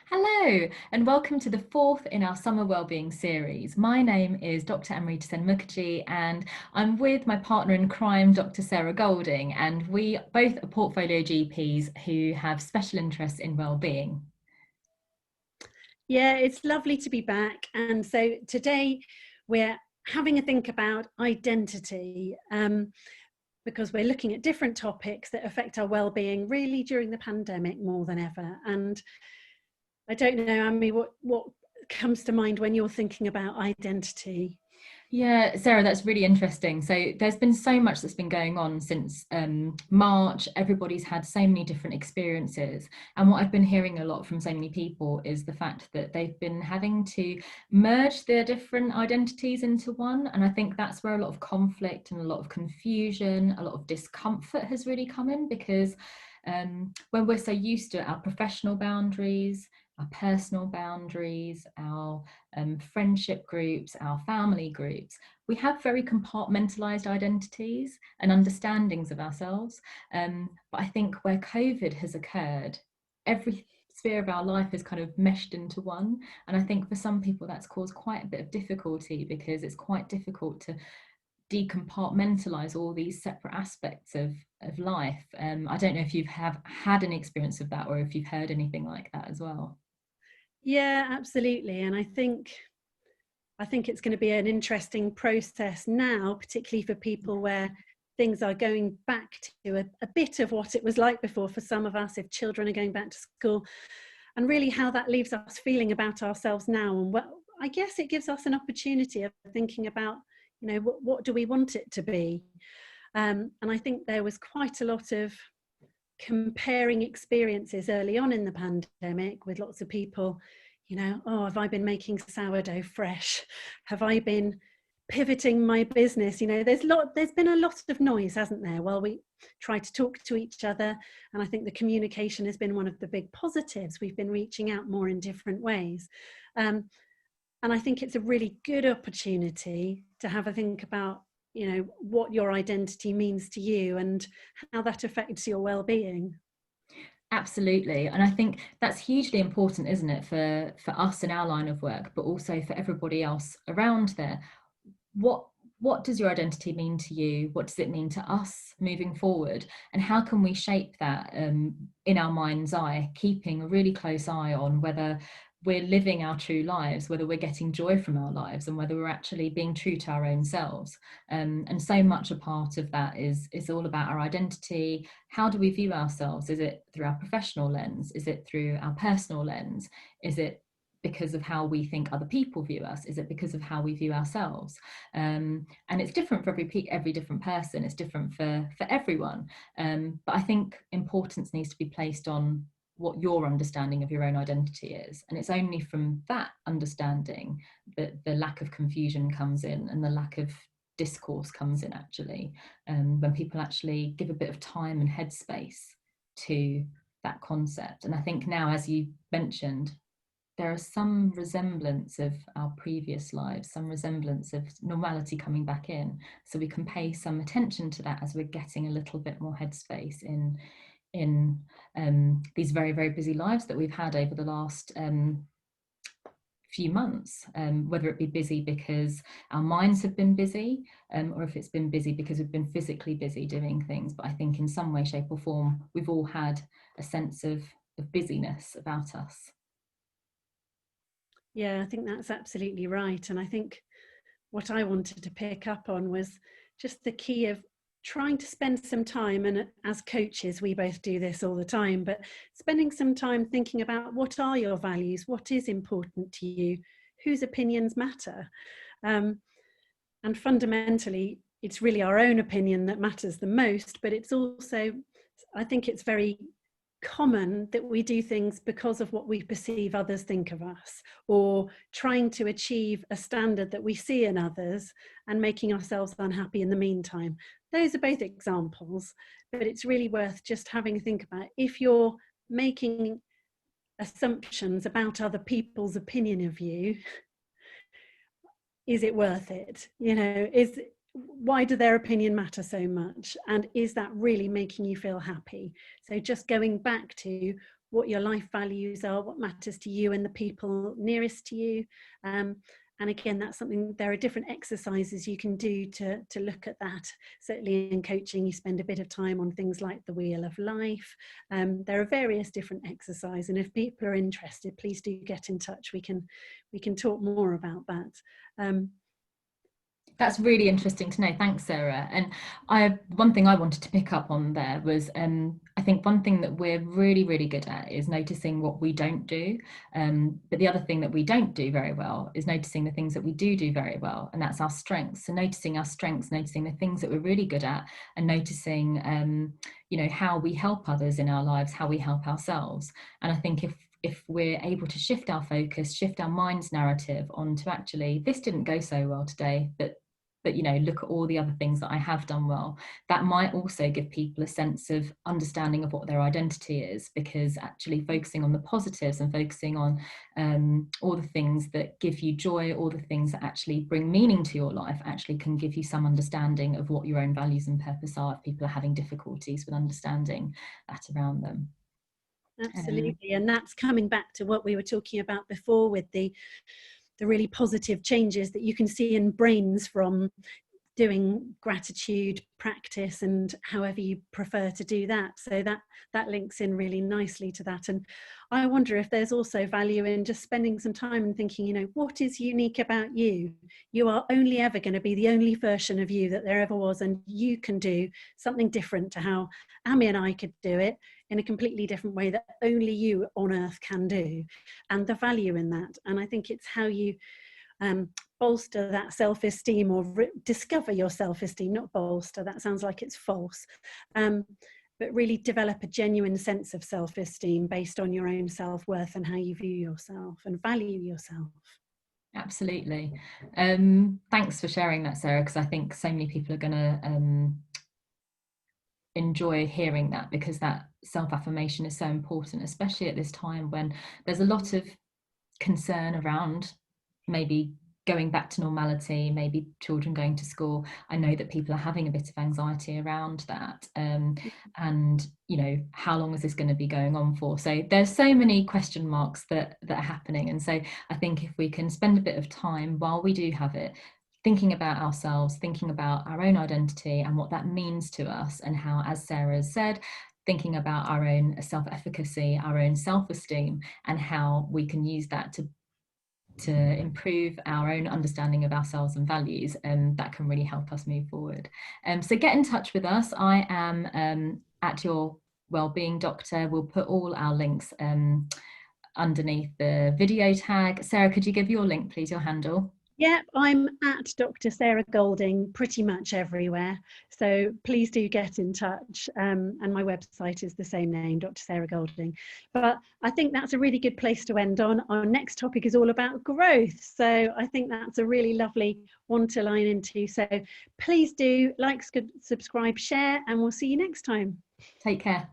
Hello, and welcome to the fourth in our Summer Wellbeing series. My name is Dr. Amrita Mukherjee, and I'm with my partner in crime, Dr. Sarah Golding, and we both are portfolio GPs who have special interests in wellbeing. Yeah, it's lovely to be back. And so today we're having a think about identity because we're looking at different topics that affect our well-being really during the pandemic more than ever. And I don't know, Amy, what comes to mind when you're thinking about identity? Yeah, Sarah, that's really interesting. So there's been so much that's been going on since March. Everybody's had so many different experiences. And what I've been hearing a lot from so many people is the fact that they've been having to merge their different identities into one. And I think that's where a lot of conflict and a lot of confusion, a lot of discomfort has really come in, because when we're so used to our professional boundaries, our personal boundaries, our friendship groups, our family groups, we have very compartmentalized identities and understandings of ourselves. But I think where COVID has occurred, every sphere of our life is kind of meshed into one. And I think for some people that's caused quite a bit of difficulty, because it's quite difficult to decompartmentalize all these separate aspects of life. I don't know if you've have had an experience of that, or if you've heard anything like that as well. Yeah, absolutely. And I think it's going to be an interesting process now, particularly for people where things are going back to a bit of what it was like before for some of us, if children are going back to school, and really how that leaves us feeling about ourselves now. And I guess it gives us an opportunity of thinking about, what do we want it to be? And I think there was quite a lot of comparing experiences early on in the pandemic with lots of people, oh, have I been making sourdough fresh? Have I been pivoting my business? There's been a lot of noise, hasn't there, while we try to talk to each other. And I think the communication has been one of the big positives. We've been reaching out more in different ways. And I think it's a really good opportunity to have a think about, what your identity means to you and how that affects your well-being. Absolutely. And I think that's hugely important, isn't it, for us in our line of work, but also for everybody else around there. What does your identity mean to you? What does it mean to us moving forward? And how can we shape that in our mind's eye, keeping a really close eye on whether we're living our true lives, whether we're getting joy from our lives, and whether we're actually being true to our own selves. And so much a part of that is all about our identity. How do we view ourselves? Is it through our professional lens? Is it through our personal lens? Is it because of how we think other people view us? Is it because of how we view ourselves? And it's different for every different person. It's different for everyone. But I think importance needs to be placed on what your understanding of your own identity is. And it's only from that understanding that the lack of confusion comes in, and the lack of discourse comes in, actually, when people actually give a bit of time and headspace to that concept. And I think now, as you mentioned, there is some resemblance of our previous lives, some resemblance of normality coming back in. So we can pay some attention to that as we're getting a little bit more headspace in these very, very busy lives that we've had over the last few months, whether it be busy because our minds have been busy, or if it's been busy because we've been physically busy doing things. But I think in some way, shape or form, we've all had a sense of busyness about us. Yeah, I think that's absolutely right. And I think what I wanted to pick up on was just the key of trying to spend some time, and as coaches we both do this all the time, but spending some time thinking about what are your values, what is important to you, whose opinions matter. And fundamentally it's really our own opinion that matters the most, but it's also, I think it's very common that we do things because of what we perceive others think of us, or trying to achieve a standard that we see in others and making ourselves unhappy in the meantime. Those are both examples, but it's really worth just having a think about, if you're making assumptions about other people's opinion of you, is it worth it? Why do their opinion matter so much? And is that really making you feel happy? So just going back to, what your life values are, what matters to you and the people nearest to you. And again, that's something, there are different exercises you can do to look at that. Certainly in coaching, you spend a bit of time on things like the wheel of life. There are various different exercises, and if people are interested, please do get in touch. We can talk more about that. That's really interesting to know. Thanks, Sarah. And one thing I wanted to pick up on there was, I think one thing that we're really, really good at is noticing what we don't do. But the other thing that we don't do very well is noticing the things that we do very well, and that's our strengths. So noticing our strengths, noticing the things that we're really good at, and noticing, how we help others in our lives, how we help ourselves. And I think if we're able to shift our focus, shift our mind's narrative onto actually, this didn't go so well today, but look at all the other things that I have done well, that might also give people a sense of understanding of what their identity is, because actually focusing on the positives and focusing on all the things that give you joy, all the things that actually bring meaning to your life, actually can give you some understanding of what your own values and purpose are if people are having difficulties with understanding that around them. Absolutely. And that's coming back to what we were talking about before with the really positive changes that you can see in brains from doing gratitude practice, and however you prefer to do that. So that links in really nicely to that. And I wonder if there's also value in just spending some time and thinking, what is unique about you? You are only ever going to be the only version of you that there ever was, and you can do something different to how Amy and I could do it, in a completely different way that only you on earth can do, and the value in that. And I think it's how you bolster that self-esteem, or discover your self-esteem, not bolster, that sounds like it's false, but really develop a genuine sense of self-esteem based on your own self-worth and how you view yourself and value yourself. Absolutely. Thanks for sharing that, Sarah, because I think so many people are going to enjoy hearing that, because that self-affirmation is so important, especially at this time when there's a lot of concern around maybe going back to normality, maybe children going to school. I know that people are having a bit of anxiety around that, and how long is this going to be going on for? So there's so many question marks that are happening, and so I think if we can spend a bit of time while we do have it, thinking about ourselves, thinking about our own identity and what that means to us, and how, as Sarah said, thinking about our own self-efficacy, our own self-esteem, and how we can use that to improve our own understanding of ourselves and values, and that can really help us move forward. So get in touch with us. I am at your Wellbeing Doctor. We'll put all our links underneath the video tag. Sarah, could you give your link, please, your handle? Yeah, I'm at Dr. Sarah Golding pretty much everywhere. So please do get in touch. And my website is the same name, Dr. Sarah Golding. But I think that's a really good place to end on. Our next topic is all about growth. So I think that's a really lovely one to line into. So please do like, subscribe, share, and we'll see you next time. Take care.